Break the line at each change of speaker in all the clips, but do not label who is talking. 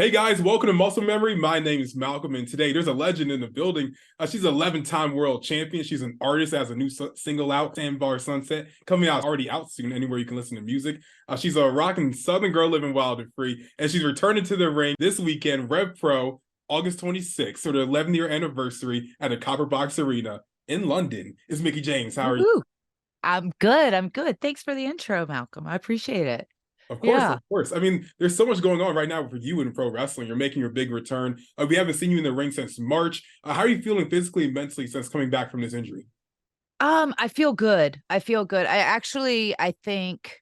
Hey guys, welcome to Muscle Memory. My name is Malcolm, and today there's a legend in the building. She's an 11-time world champion. She's an artist, has a new single out, Sandbar Sunset, coming out, already out soon, anywhere you can listen to music. She's a rocking Southern girl living wild and free, and she's returning to the ring this weekend, Rev Pro, August 26th, so the 11th-year anniversary at the Copper Box Arena in London. It's Mickie James. How are you?
Ooh, I'm good. I'm good. Thanks for the intro, Malcolm. I appreciate it.
Of course,
Yeah.
of course. I mean, there's so much going on right now for you in pro wrestling. You're making your big return. We haven't seen you in the ring since March. How are you feeling physically and mentally since coming back from this injury?
I feel good. I feel good. I think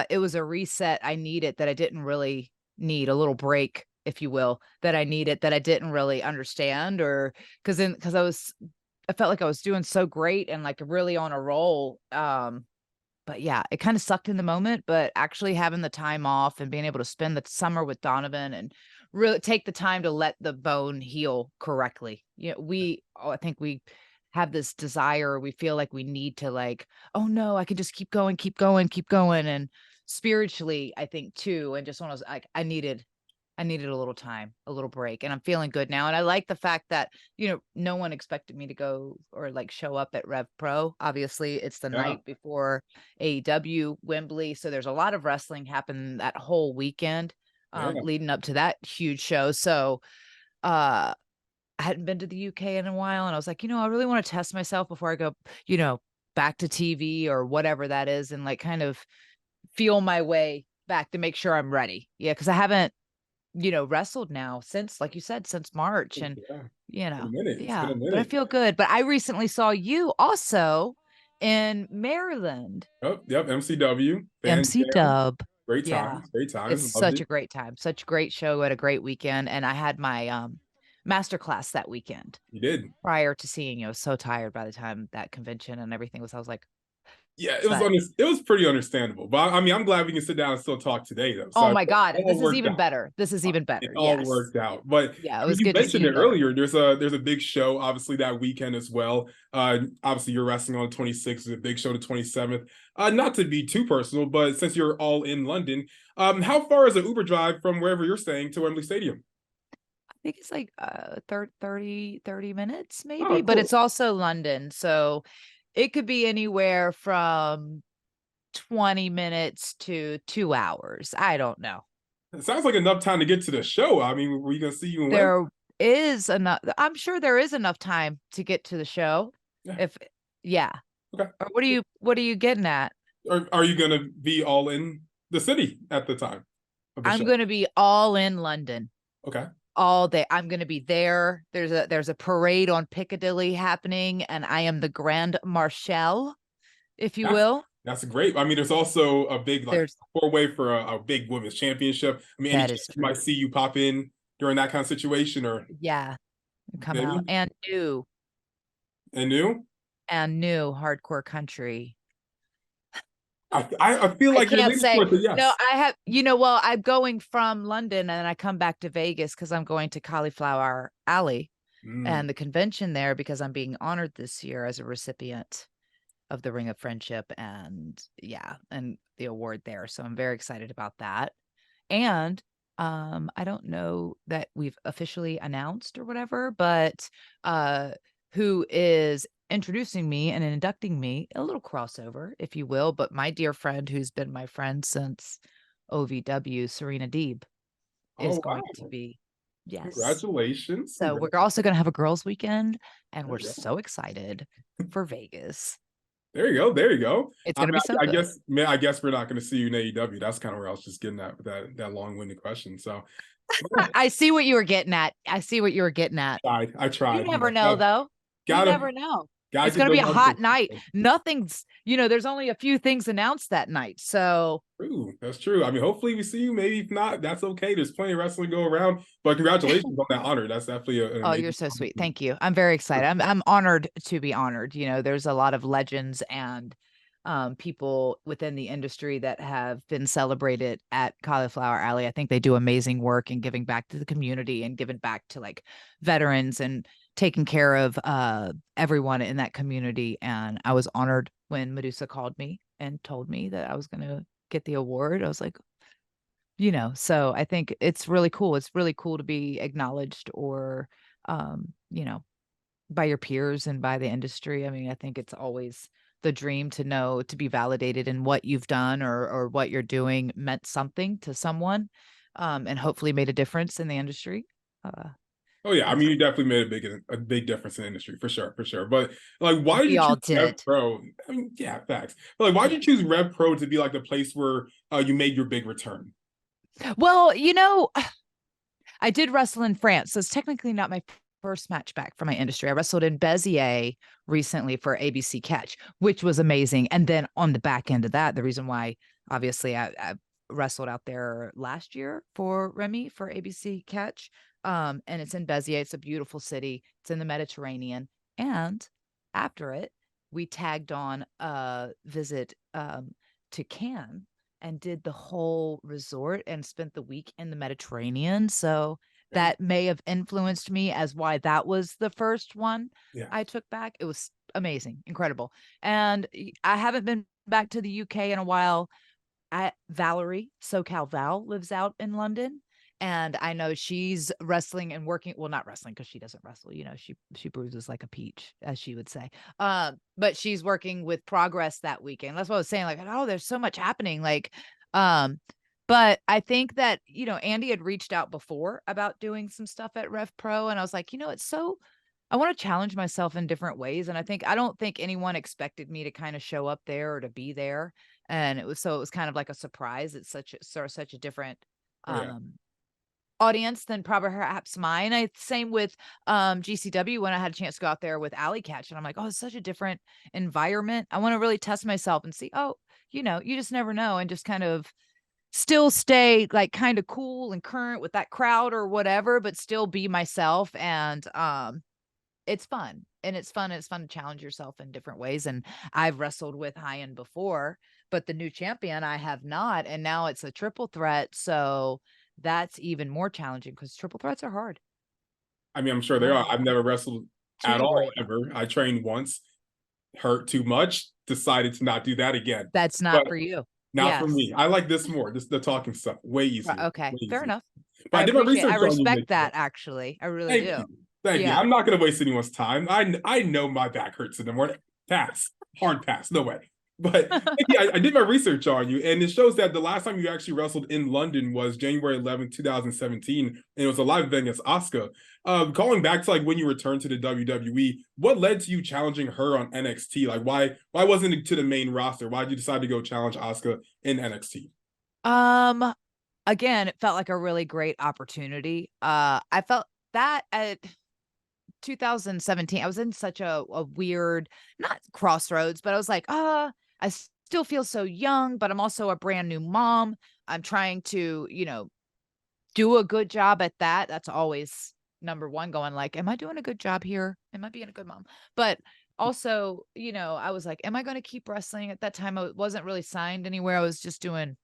it was a reset I needed that I didn't really need, a little break, if you will, that I needed that I didn't really understand, or because I felt like I was doing so great and like really on a roll. But yeah, it kind of sucked in the moment, but actually having the time off and being able to spend the summer with Donovan and really take the time to let the bone heal correctly. I think we have this desire, we feel like we need to, like, oh no, I can just keep going, keep going, keep going. And spiritually, I think too, and just when I was like, I needed a little time, a little break, and I'm feeling good now. And I like the fact that, no one expected me to go or like show up at Rev Pro. Obviously, it's the
Yeah,
night before AEW Wembley. So there's a lot of wrestling happening that whole weekend,
yeah.
leading up to that huge show. So I hadn't been to the UK in a while. And I was like, I really want to test myself before I go, you know, back to TV or whatever that is, and like kind of feel my way back to make sure I'm ready. Yeah. Cause I haven't, wrestled now since, like you said, since March. And,
Yeah. It's been a minute. It's been
yeah,
a
but I
minute.
feel good. But I recently saw you also in Maryland,
Oh, yep. MCW, Fan
MC
Jam.
Dub.
Great
Yeah.
times. Great
It's
times. Loved
such
it.
a great time, such a great show at a great weekend. And I had my master class that weekend
You did.
prior to seeing you. I was so tired by the time that convention and everything was. I was like,
Yeah,
but
it was pretty understandable. But I mean, I'm glad we can sit down and still talk today, though. So
oh
it
my God,
all
this is
worked
even
out.
better. This is even
It
better.
all
Yes.
worked out. But
Yeah, it
I mean,
was
you
good to see
mentioned
you
it
there.
earlier. There's a big show, obviously, that weekend as well. Obviously, you're wrestling on the 26th. There's a big show the 27th. Not to be too personal, but since you're all in London, how far is an Uber drive from wherever you're staying to Wembley Stadium?
I think it's like 30 minutes
Oh,
maybe, but
cool.
it's also London. So it could be anywhere from 20 minutes to 2 hours. I don't know.
It sounds like enough time to get to the show. I mean, were you gonna see you in Wembley?
There is enough. I'm sure there is enough time to get to the show.
Yeah.
If, yeah.
Okay.
Or what are you getting at?
Are you gonna be all in the city at the time of the
I'm
show?
going to be all in London
Okay.
all day. I'm going to be there. There's a parade on Piccadilly happening, and I am the Grand Marshal, if you
That's
will.
that's great. I mean, there's also a big like
There's
four-way for a big women's championship. I mean, any
That
chance
is
you might
true.
see you pop in during that kind of situation, or
Yeah, come out
maybe and new?
and new hardcore country.
I feel
I
like you're
can't
leaning
say
towards a
no.
yes.
I have, well, I'm going from London and then I come back to Vegas because I'm going to Cauliflower Alley
Mm.
and the convention there because I'm being honored this year as a recipient of the Ring of Friendship and yeah, and the award there. So I'm very excited about that. And I don't know that we've officially announced or whatever, but who is introducing me and inducting me, a little crossover, if you will, but my dear friend who's been my friend since OVW, Serena Deeb, is
Oh
going to
wow!
be, yes.
Congratulations!
So we're also going to have a girls' weekend, and
There
we're
you go.
so excited for Vegas.
There you go. There you go.
It's
I
going to
mean,
be so
I
good.
guess, man, I guess we're not going to see you in AEW. That's kind of where I was just getting at with that long-winded question. So, yeah,
I see what you were getting at. I see what you were getting at.
I
You
tried. You
never
know,
know, though. You
gotta
never know.
gotta
It's
get
going to
the
be a hot
luxury.
night. Nothing's, there's only a few things announced that night. So,
True, that's true. I mean, hopefully we see you. Maybe if not, that's okay. There's plenty of wrestling to go around. But congratulations on that honor. That's definitely an
oh, you're
amazing
so sweet.
accomplishment.
Thank you. I'm very excited. I'm honored to be honored. There's a lot of legends and people within the industry that have been celebrated at Cauliflower Alley. I think they do amazing work in giving back to the community and giving back to like veterans and taking care of everyone in that community. And I was honored when Medusa called me and told me that I was going to get the award. I was like, So I think it's really cool. It's really cool to be acknowledged or, by your peers and by the industry. I mean, I think it's always the dream to know, to be validated in what you've done or what you're doing meant something to someone, and hopefully made a difference in the industry. Uh,
Oh yeah, I
and
mean, you definitely made a big difference in the industry for sure, for sure. But like, why did
we
you
all
choose Rev
did.
Pro? I mean, yeah, facts. But like, why
Yeah.
did you choose Rev Pro to be like the place where you made your big return?
Well, I did wrestle in France, so it's technically not my first match back for my industry. I wrestled in Beziers recently for ABC Catch, which was amazing. And then on the back end of that, the reason why obviously I wrestled out there last year for Remy for ABC Catch. And it's in Beziers. It's a beautiful city. It's in the Mediterranean. And after it, we tagged on a visit to Cannes and did the whole resort and spent the week in the Mediterranean. So
Okay.
that may have influenced me as why that was the first one
Yeah.
I took back. It was amazing, incredible. And I haven't been back to the UK in a while. Valerie, SoCal Val, lives out in London. And I know she's wrestling and working. Well, not wrestling because she doesn't wrestle. She bruises like a peach, as she would say. But she's working with Progress that weekend. That's what I was saying. Like, oh, there's so much happening. Um, but I think that Andy had reached out before about doing some stuff at Rev Pro, and I was like, it's so. I want to challenge myself in different ways, and I don't think anyone expected me to kind of show up there or to be there, and it was kind of like a surprise. It's such a different
Yeah.
um audience than probably perhaps mine. Same with GCW when I had a chance to go out there with Alley Catch, and I'm like, oh, it's such a different environment. I want to really test myself and see, oh, you just never know, and just kind of still stay like kind of cool and current with that crowd or whatever, but still be myself. And it's fun. And it's fun to challenge yourself in different ways. And I've wrestled with high end before, but the new champion I have not. And now it's a triple threat. So that's even more challenging because triple threats are hard.
I mean, I'm sure they are.
Really
I've
hard
never wrestled
to
at all
worry about.
ever. I trained once, hurt too much, decided to not do that again.
That's
But
not for you.
not for
Yes.
me. I like this more. This the talking stuff. Way
Right.
easier.
Okay.
Way
Fair
easier.
enough.
But
I
I did my
appreciate I
research on you,
respect
Mickie.
that actually. I really
Thank
do.
you. Thank you.
Yeah.
I'm not going to waste anyone's time. I know my back hurts in the morning. Pass. Hard pass. No way. But Mickie, I did my research on you, and it shows that the last time you actually wrestled in London was January 11th, 2017, and it was a live event against Asuka. Going back to like when you returned to the WWE, what led to you challenging her on NXT? Like why wasn't it to the main roster? Why did you decide to go challenge Asuka in NXT?
Um Again, it felt like a really great opportunity. I felt that at 2017, I was in such a weird, not crossroads, but I was like, I still feel so young, but I'm also a brand new mom. I'm trying to, do a good job at that. That's always number one, going like, am I doing a good job here? Am I being a good mom? But also, I was like, am I going to keep wrestling? At that time, I wasn't really signed anywhere. I was just doing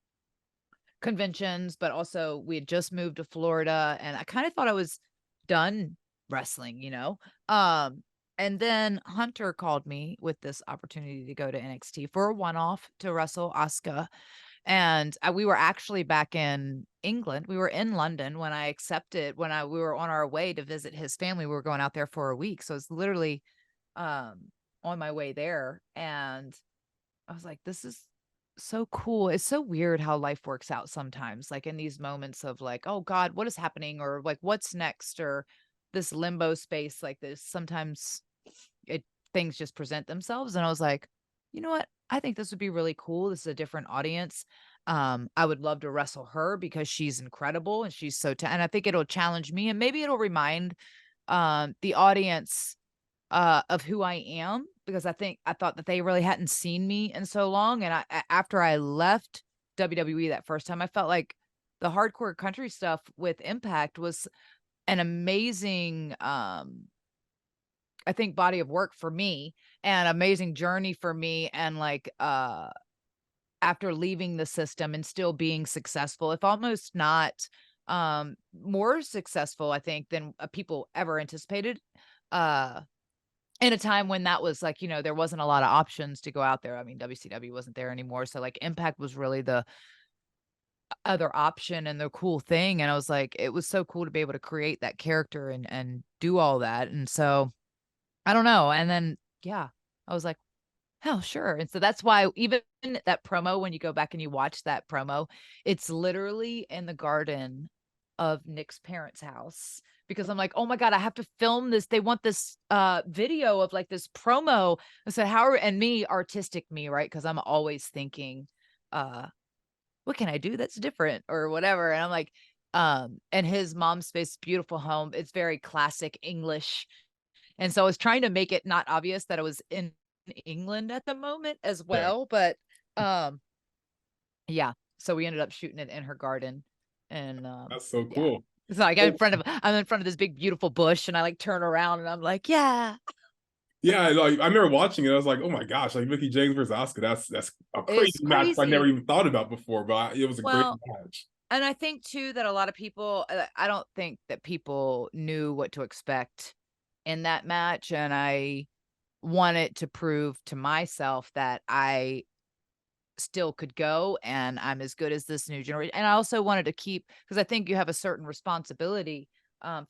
conventions, but also we had just moved to Florida and I kind of thought I was done wrestling. And then Hunter called me with this opportunity to go to NXT for a one-off to wrestle Asuka. And we were actually back in England. We were in London when I accepted, we were on our way to visit his family. We were going out there for a week. So it's literally um on my way there. And I was like, this is so cool. It's so weird how life works out sometimes, like in these moments of like, oh God, what is happening? Or like, what's next? Or this limbo space like this. Sometimes it things just present themselves. And I was like, you know what? I think this would be really cool. This is a different audience. I would love to wrestle her because she's incredible and she's and I think it'll challenge me and maybe it'll remind the audience of who I am, because I thought that they really hadn't seen me in so long. And after I left WWE that first time, I felt like the hardcore country stuff with Impact was an amazing, I think, body of work for me and amazing journey for me. And like, after leaving the system and still being successful, if almost not, more successful, I think, than people ever anticipated. Uh, in a time when that was like, there wasn't a lot of options to go out there. I mean, WCW wasn't there anymore. So like Impact was really other option and the cool thing. And I was like, it was so cool to be able to create that character and do all that. And so I don't know. And then yeah, I was like, hell, sure. And so that's why even that promo, when you go back and you watch that promo, it's literally in the garden of Nick's parents' house, because I'm like, oh my God, I have to film this. They want this video of like this promo. I said, how are, and me, artistic me, right? Because I'm always thinking, what can I do that's different or whatever? And I'm like, and his mom's space, beautiful home. It's very classic English. And so I was trying to make it not obvious that I was in England at the moment as
Yeah,
well. But yeah. So we ended up shooting it in her garden. And
that's so
yeah.
cool.
So like I'm in front of this big beautiful bush, and I like turn around and I'm like, yeah,
Yeah, like I remember watching it. I was like, "Oh my gosh!" Like Mickie James versus Asuka. That's a crazy
it's
match I never
crazy.
even thought about before. But it was a great
Well,
match.
and I think too that a lot of people, I don't think that people knew what to expect in that match. And I wanted to prove to myself that I still could go and I'm as good as this new generation. And I also wanted to keep, because I think you have a certain responsibility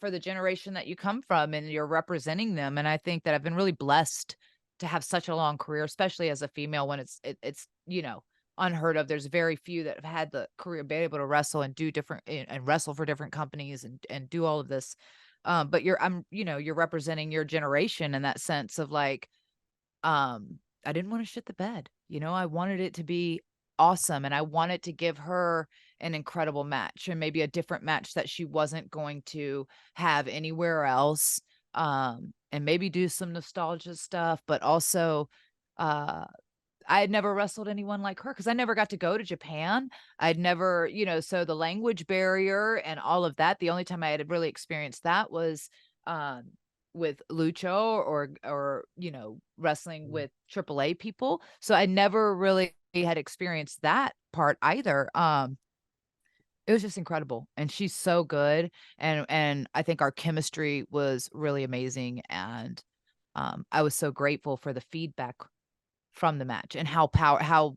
for the generation that you come from and you're representing them. And I think that I've been really blessed to have such a long career, especially as a female, when it's unheard of. There's very few that have had the career, be able to wrestle and do different and wrestle for different companies and do all of this. But you're representing your generation in that sense of like, I didn't want to shit the bed. I wanted it to be awesome, and I wanted to give her an incredible match and maybe a different match that she wasn't going to have anywhere else. And maybe do some nostalgia stuff, but also uh I had never wrestled anyone like her because I never got to go to Japan. I'd never, so the language barrier and all of that, the only time I had really experienced that was um, with Lucho or wrestling with AAA people. So I never really had experienced that part either. It was just incredible, and she's so good, and I think our chemistry was really amazing, and I was so grateful for the feedback from the match and how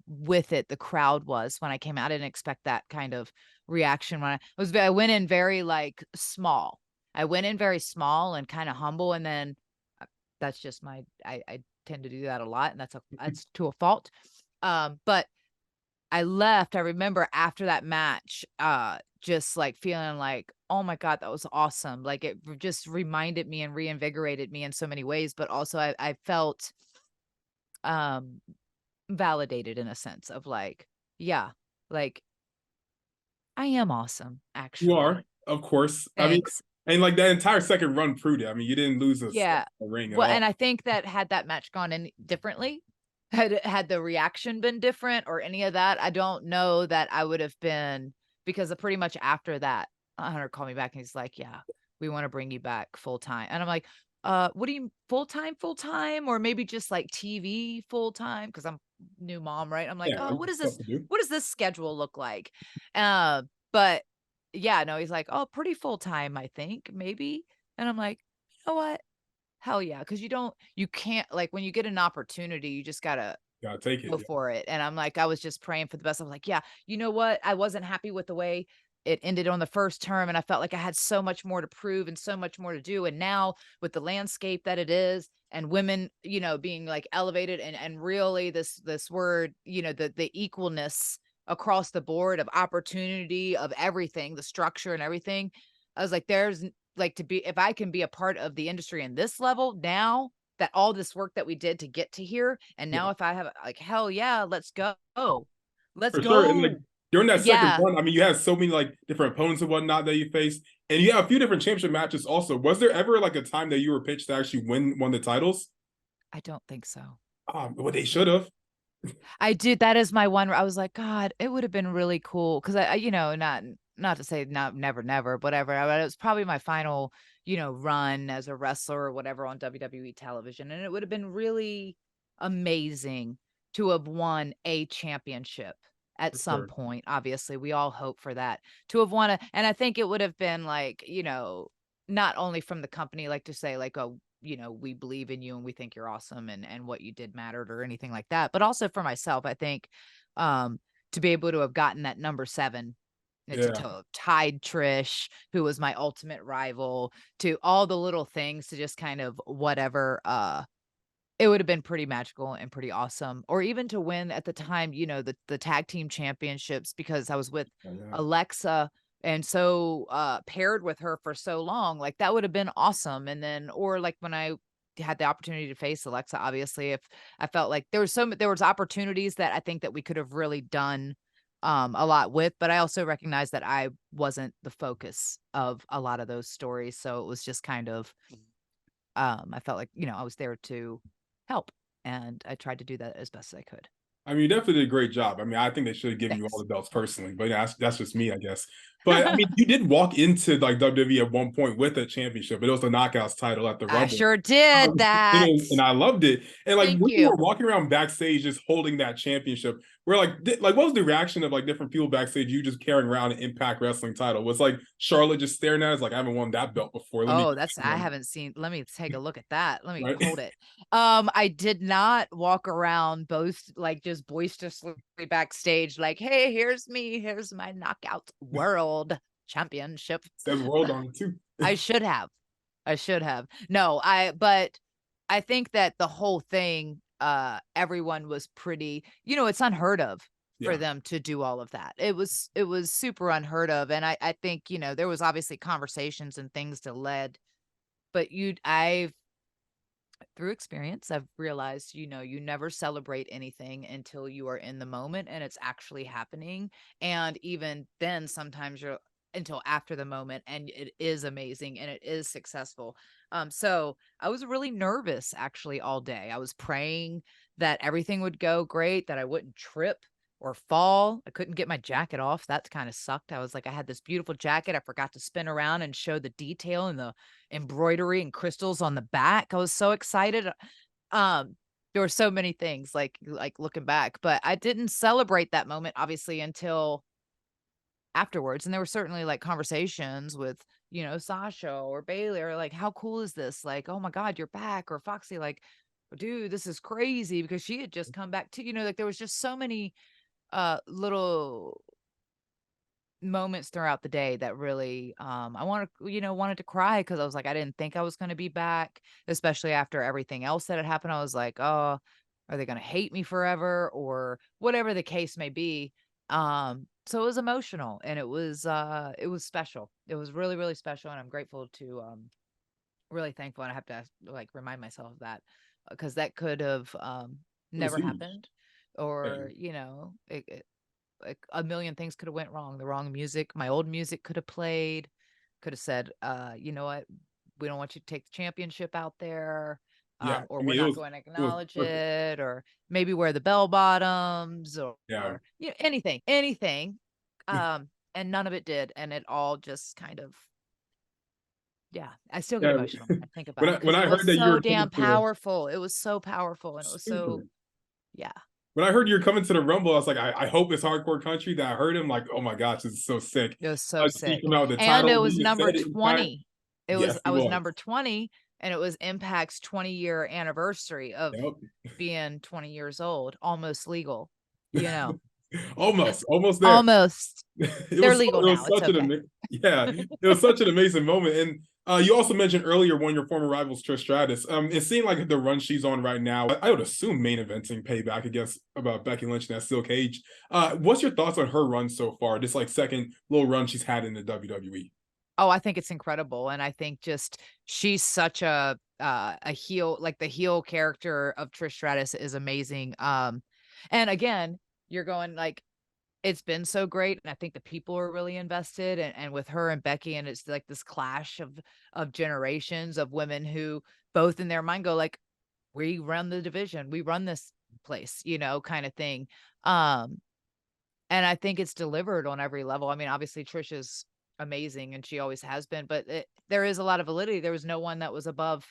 with it the crowd was when I came out. I didn't expect that kind of reaction when I went in very like small. I went in very small and kind of humble, and then that's just I tend to do that a lot, and that's to a fault. But I left. I remember after that match, just like feeling like, oh my God, that was awesome. Like it just reminded me and reinvigorated me in so many ways, but also I felt um validated in a sense of like, yeah, like I am awesome,
You are,
actually.
of course. I mean,
Thanks.
and like that entire second run proved it. I mean, you didn't lose a step
Yeah.
in the ring at
Well,
all.
and I think that had that match gone in differently, had the reaction been different or any of that, I don't know that I would have been, because pretty much after that, Hunter called me back and he's like, "Yeah, we want to bring you back full time." And I'm like, what do you full time, or maybe just like TV full time? Because I'm new mom, right? I'm like,
Yeah,
oh,
you got stuff to do.
what does this schedule look like? But yeah, no, he's like, oh, pretty full time, I think, maybe. And I'm like, you know what? Hell yeah, because you can't, like, when you get an opportunity, you just gotta
Gotta take it.
go
Yeah.
for it. And I'm like, I was just praying for the best. I'm like, yeah, you know what? I wasn't happy with the way it ended on the first term, and I felt like I had so much more to prove and so much more to do. And now with the landscape that it is, and women, being like elevated and really this word, the equalness across the board of opportunity, of everything, the structure and everything. I was like, there's like, to be, if I can be a part of the industry in this level now, that all this work that we did to get to here, and
Yeah,
now if I have like, hell yeah, let's go. Let's
for sure. And like
go.
during that second
Yeah.
run, I mean, you had so many like different opponents and whatnot that you faced, and you have a few different championship matches. Also, was there ever like a time that you were pitched to actually win one of the titles?
I don't think so.
Well, they should have.
I did. That is my one where I was like, God, it would have been really cool. Cause not to say not never, never, whatever. But it was probably my final, run as a wrestler or whatever on WWE television. And it would have been really amazing to have won a championship at
For
some
sure.
point. Obviously, we all hope for that. To have won and I think it would have been like, not only from the company, like to say like, oh, we believe in you and we think you're awesome and what you did mattered or anything like that. But also for myself, I think to be able to have gotten that number 7
Yeah.
to tied Trish, who was my ultimate rival, to all the little things, to just kind of whatever. It would have been pretty magical and pretty awesome. Or even to win at the time, the tag team championships, because I was with
Yeah.
Alexa and so paired with her for so long. Like that would have been awesome. And then, or like when I had the opportunity to face Alexa, obviously, if I felt like there was opportunities that I think that we could have really done a lot with, but I also recognize that I wasn't the focus of a lot of those stories. So it was just kind of I felt like, I was there to help, and I tried to do that as best as I could.
I mean, you definitely did a great job. I mean, I think they should have given you all
Thanks.
the belts personally, but yeah, that's just me, I guess. But I mean, you did walk into like WWE at one point with a championship, but it was the Knockouts title at the
I
Rumble.
sure did that.
And I loved it. And like
Thank
when you were
you.
walking around backstage just holding that championship, we're like what was the reaction of like different people backstage? You just carrying around an Impact Wrestling title? Was like Charlotte just staring at us like I haven't won that belt before? Let me
Oh,
get
I
one.
haven't seen. Let me take a look at that. Let me
Right?
hold it. I did not walk around just boisterously backstage like, "Hey, here's me. Here's my Knockout World Championship."
Says world on it too.
I should have. I should have. No, but I think that the whole thing, everyone was pretty, it's unheard of for
Yeah.
them to do all of that. It was super unheard of. And I think, there was obviously conversations and things to lead, but I've through experience, I've realized, you never celebrate anything until you are in the moment and it's actually happening. And even then, sometimes you're until after the moment and it is amazing and it is successful. So I was really nervous actually all day. I was praying that everything would go great, that I wouldn't trip or fall. I couldn't get my jacket off. That kind of sucked. I was like, I had this beautiful jacket. I forgot to spin around and show the detail and the embroidery and crystals on the back. I was so excited. Um, there were so many things like looking back, but I didn't celebrate that moment obviously until afterwards. And there were certainly like conversations with, Sasha or Bailey or like, how cool is this? Like, oh my God, you're back. Or Foxy, like, dude, this is crazy because she had just come back to, like there was just so many little moments throughout the day that really wanted to cry because I was like, I didn't think I was going to be back, especially after everything else that had happened. I was like, oh, are they going to hate me forever or whatever the case may be. So it was emotional and it was special. It was really, really special. And I'm grateful to really thankful. And I have to like remind myself of that because that could have
It was
never
huge.
happened or,
Yeah.
like a million things could have went wrong. The wrong music, my old music could have played, could have said, you know what, we don't want you to take the championship out there,
Yeah.
or
I
we're
mean,
not going to
it was
acknowledge
perfect.
it, or maybe wear the bell bottoms,
Yeah.
or anything. And none of it did, and it all just kind of, yeah. I still get
Yeah.
emotional when I think about it
When
because it
I
was
heard that you
so
were coming
damn
to the
powerful. It was so powerful, and it was so,
super.
yeah.
When I heard you were coming to the Rumble, I was like, I hope it's hardcore country. That I heard him like, oh my gosh, this is so sick.
It was so
See
sick.
come out with the
And
title.
it
He
was
just
number
said it in time.
20.
Yes,
I
he
was
was.
number 20 and it was Impact's 20-year anniversary of
Yep.
being 20 years old, almost legal, you know.
Almost there.
Almost. They're
It
legal
was
now. It's
such
okay.
yeah, it was such an amazing moment. And you also mentioned earlier one of your former rivals, Trish Stratus. It seemed like the run she's on right now, I would assume main eventing Payback against about Becky Lynch and that Steel Cage. What's your thoughts on her run so far? This like second little run she's had in the WWE.
Oh, I think it's incredible. And I think just she's such a heel, like the heel character of Trish Stratus is amazing. And again, you're going like, it's been so great, and I think the people are really invested, and with her and Becky, and it's like this clash of generations of women who both in their mind go like, "We run the division, we run this place," kind of thing. Um, and I think it's delivered on every level. I mean, obviously Trish is amazing, and she always has been, but there is a lot of validity. There was no one that was above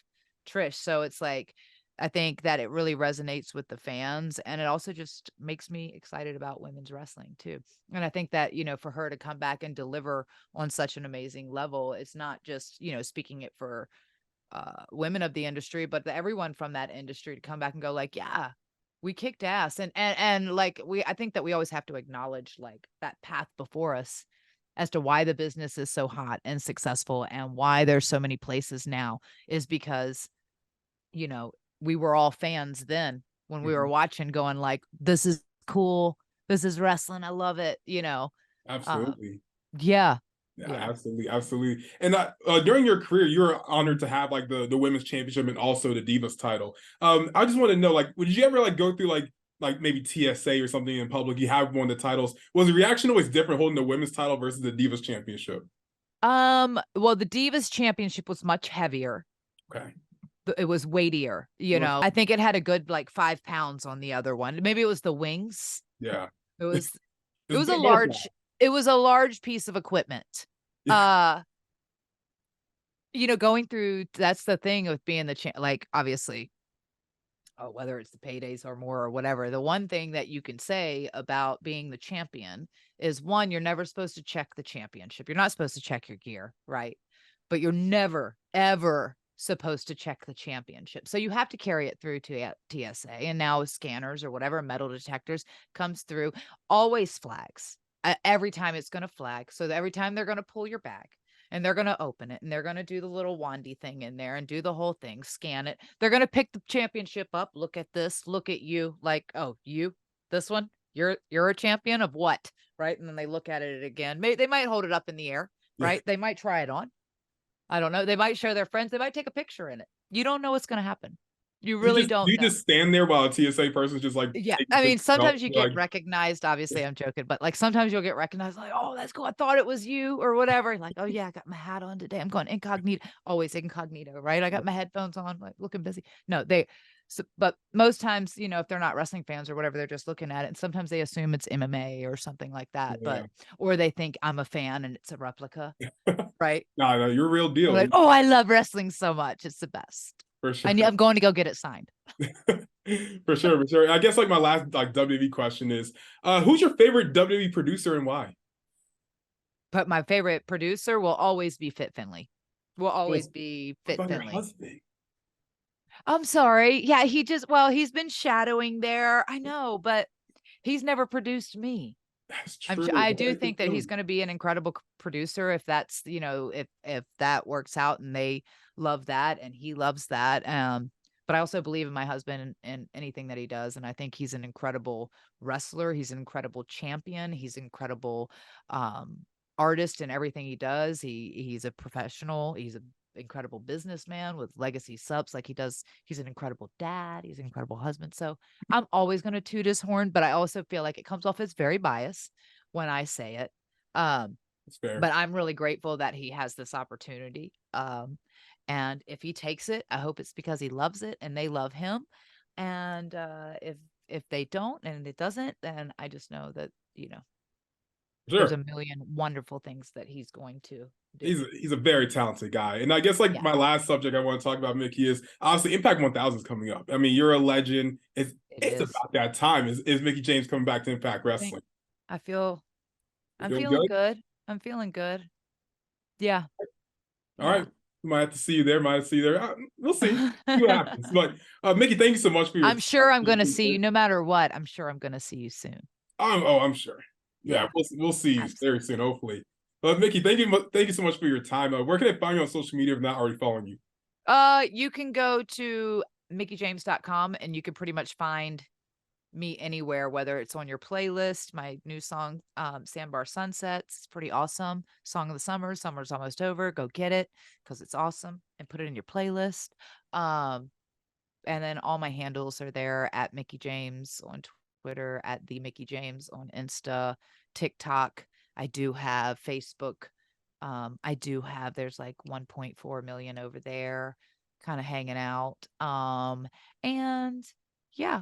Trish, so it's like I think that it really resonates with the fans, and it also just makes me excited about women's wrestling too. And I think that, for her to come back and deliver on such an amazing level, it's not just, speaking it for women of the industry, but everyone from that industry to come back and go like, yeah, we kicked ass. And like I think that we always have to acknowledge like that path before us. as to why the business is so hot and successful and why there's so many places now is because, you know, we were all fans then when we were watching going like, this is cool. This is wrestling. I love it. You know?
Absolutely.
Yeah.
Yeah, absolutely, absolutely. And during your career, you were honored to have like the women's championship and also the Divas title. I just want to know, like, did you ever like go through like maybe TSA or something in public? You have one of the titles. Was the reaction always different holding the women's title versus the Divas championship?
Well, the Divas championship was much heavier.
Okay.
It was weightier, you know. I think it had a good like 5 pounds on the other one. Maybe it was the wings.
Yeah.
It was it was a large piece of equipment. You know, going through, that's the thing with being the like, obviously, whether it's the paydays or more or whatever, the one thing that you can say about being the champion is, one, you're never supposed to check the championship. You're not supposed to check your gear, right? But you're never, ever supposed to check the championship. So you have to carry it through to TSA, and now scanners or whatever, metal detectors comes through, always flags. Every time it's going to flag. So every time they're going to pull your bag and they're going to open it and they're going to do the little wandy thing in there and do the whole thing, scan it. They're going to pick the championship up. Look at this. Look at you. Like, oh, you, this one, you're a champion of what? Right. And then they look at it again. Maybe they might hold it up in the air, right? They might try it on. I don't know. They might show their friends. They might take a picture in it. You don't know what's going to happen. You really don't.
You just stand there while a TSA person's just like,
yeah. I mean, sometimes you get recognized. Obviously, I'm joking, but like sometimes you'll get recognized. Like, oh, that's cool. I thought it was you or whatever. Like, oh yeah, I got my hat on today. I'm going incognito. Always incognito, right? I got my headphones on, like looking busy. No, but most times, you know, if they're not wrestling fans or whatever, they're just looking at it. And sometimes they assume it's MMA or something like that.
Yeah.
Or they think I'm a fan and it's a replica, right?
No, you're a real deal.
Like, oh, I love wrestling so much. It's the best.
For sure.
I'm going to go get it signed.
For sure. I guess like my last like WWE question is, who's your favorite WWE producer and why?
But my favorite producer will always be Fit Finley. Will always be Fit Finley.
Your husband?
I'm sorry. Yeah, he's been shadowing there. I know, but he's never produced me.
That's true.
I do think that he's going to be an incredible producer if that's, you know, if that works out and they love that and he loves that. But I also believe in my husband and anything that he does. And I think he's an incredible wrestler. He's an incredible champion. He's an incredible artist in everything he does. He's a professional. He's an incredible businessman with legacy subs like he does. He's an incredible dad. He's an incredible husband. So I'm always going to toot his horn, but I also feel like it comes off as very biased when I say it.
That's fair.
But I'm really grateful that he has this opportunity. And if he takes it, I hope it's because he loves it and they love him. And if they don't and it doesn't, then I just know that, you know, there's a million wonderful things that he's going to do.
He's a very talented guy. And I guess like my last subject I want to talk about, Mickie, is obviously Impact 1000 is coming up. I mean, you're a legend. It's about that time. Is Mickie James coming back to Impact Wrestling?
I'm feeling good. I'm feeling good. Yeah.
All right. Might have to see you there. We'll see. See what happens. But Mickie, thank you so much for your
I'm sure I'm going to see you no matter what. I'm sure I'm going to see you soon.
I'm sure. Yeah, we'll see you very soon, hopefully. But Mickie, thank you so much for your time. Where can I find you on social media if I'm not already following you?
You can go to mickiejames.com and you can pretty much find me anywhere, whether it's on your playlist. My new song, Sandbar Sunsets, it's pretty awesome. Song of the summer. Summer's almost over. Go get it because it's awesome and put it in your playlist. And then all my handles are there at Mickie James on Twitter, at the Mickie James on Insta, TikTok. I do have Facebook. There's like 1.4 million over there kind of hanging out. And yeah,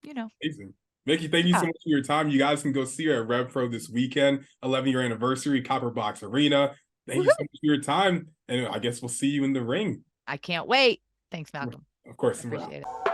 you know.
Amazing. Mickie, thank you so much for your time. You guys can go see her at Rev Pro this weekend, 11-year anniversary, Copper Box Arena. Thank you so much for your time. And I guess we'll see you in the ring.
I can't wait. Thanks, Malcolm.
Of course.
Appreciate it.